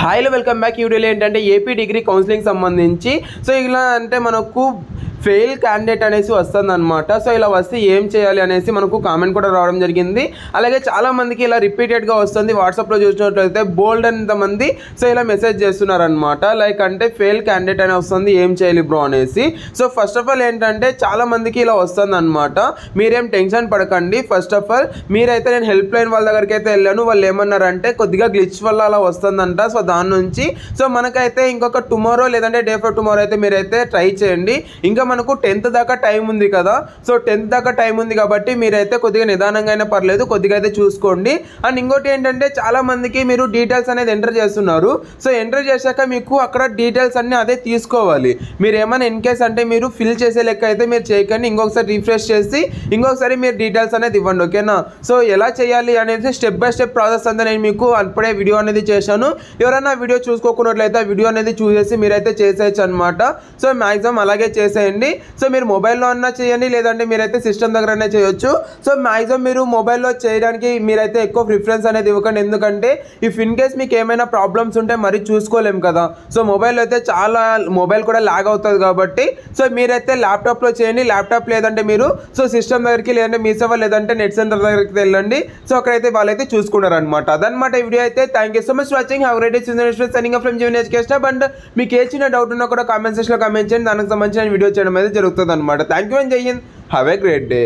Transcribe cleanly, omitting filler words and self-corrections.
హాయ్లో welcome back. ఈ వీడియోలో ఏంటంటే ఏపీ డిగ్రీ కౌన్సిలింగ్ సంబంధించి ఇలా అంటే మనకు ఫెయిల్ క్యాండిడేట్ అనేసి వస్తుందన్నమాట. ఇలా వస్తే ఏం చేయాలి అనేసి మనకు కామెంట్ కూడా రావడం జరిగింది. అలాగే చాలామందికి ఇలా రిపీటెడ్గా వస్తుంది. వాట్సాప్లో చూసినట్లయితే బోల్డ్ అంతమంది ఇలా మెసేజ్ చేస్తున్నారనమాట. అంటే ఫెయిల్ క్యాండిడేట్ అని వస్తుంది, ఏం చేయాలి బ్రో అనేసి. ఫస్ట్ ఆఫ్ ఆల్ ఏంటంటే చాలామందికి ఇలా వస్తుంది అనమాట. మీరేం టెన్షన్ పడకండి. ఫస్ట్ ఆఫ్ ఆల్ మీరైతే నేను హెల్ప్ లైన్ వాళ్ళ దగ్గరికి అయితే వెళ్ళాను. వాళ్ళు ఏమన్నారంటే కొద్దిగా గ్లిచ్ వల్ల అలా వస్తుందంట. దాని నుంచి మనకైతే ఇంకొక టుమారో లేదంటే డే ఫర్ టుమారో అయితే మీరైతే ట్రై చేయండి. ఇంకా మనకు 10th దాకా టైం ఉంది కదా. 10th దాకా టైం ఉంది కాబట్టి మీరైతే కొద్దిగా నిదానంగా అయినా పర్లేదు, కొద్దిగా అయితే చూసుకోండి. అండ్ ఇంకోటి ఏంటంటే చాలా మందికి మీరు డీటెయిల్స్ అనేది ఎంటర్ చేస్తున్నారు. ఎంటర్ చేశాక మీకు అక్కడ డీటెయిల్స్ అన్ని అదే తీసుకోవాలి. మీరు ఏమైనా ఇన్ కేస్ అంటే మీరు ఫిల్ చేసే లెక్క అయితే మీరు చేయకండి. ఇంకొకసారి రిఫ్రెష్ చేసి ఇంకొకసారి మీరు డీటెయిల్స్ అనేది ఇవ్వండి, ఓకేనా. ఎలా చేయాలి అనేది స్టెప్ బై స్టెప్ ప్రాసెస్ అంతా నేను మీకు అప్పుడే వీడియో అనేది చేశాను. ఎవరైనా వీడియో చూసుకోకున్నట్లయితే ఆ వీడియో అనేది చూసేసి మీరైతే చేసేయచ్చు అనమాట. మ్యాక్సిమం అలాగే చేసేయండి. మీరు మొబైల్లో అన్నా చేయండి, లేదంటే మీరైతే సిస్టమ్ దగ్గరనే చేయొచ్చు. మ్యాక్సిమం మీరు మొబైల్లో చేయడానికి మీరైతే ఎక్కువ ప్రిఫరెన్స్ అనేది ఇవ్వకండి. ఎందుకంటే ఇఫ్ ఇన్ కేస్ మీకు ఏమైనా ప్రాబ్లమ్స్ ఉంటే మరీ చూసుకోలేము కదా. మొబైల్ అయితే చాలా మొబైల్ కూడా ల్యాగ్ అవుతుంది కాబట్టి మీరైతే ల్యాప్టాప్లో చేయండి. ల్యాప్టాప్ లేదంటే మీరు సిస్టమ్ దగ్గరికి లేదంటే మీ సేవ లేదంటే నెట్ సెంటర్ దగ్గరికి వెళ్ళండి. అక్కడైతే వాళ్ళైతే చూసుకున్నారు అనమాట. అదనమాట ఈ వీడియో అయితే. Thank you so much watching. Have great day. Signing off from Jeevan education. And మీకు ఏ చిన్న డౌట్ ఉన్నా కూడా కామెంట్ సెక్షన్లో కామెంట్ చేయండి. దానికి సంబంధించిన వీడియో చేయడం అయితే జరుగుతుంది అనమాట. థ్యాంక్ యూ అండ్ జై Hind. Have a great day.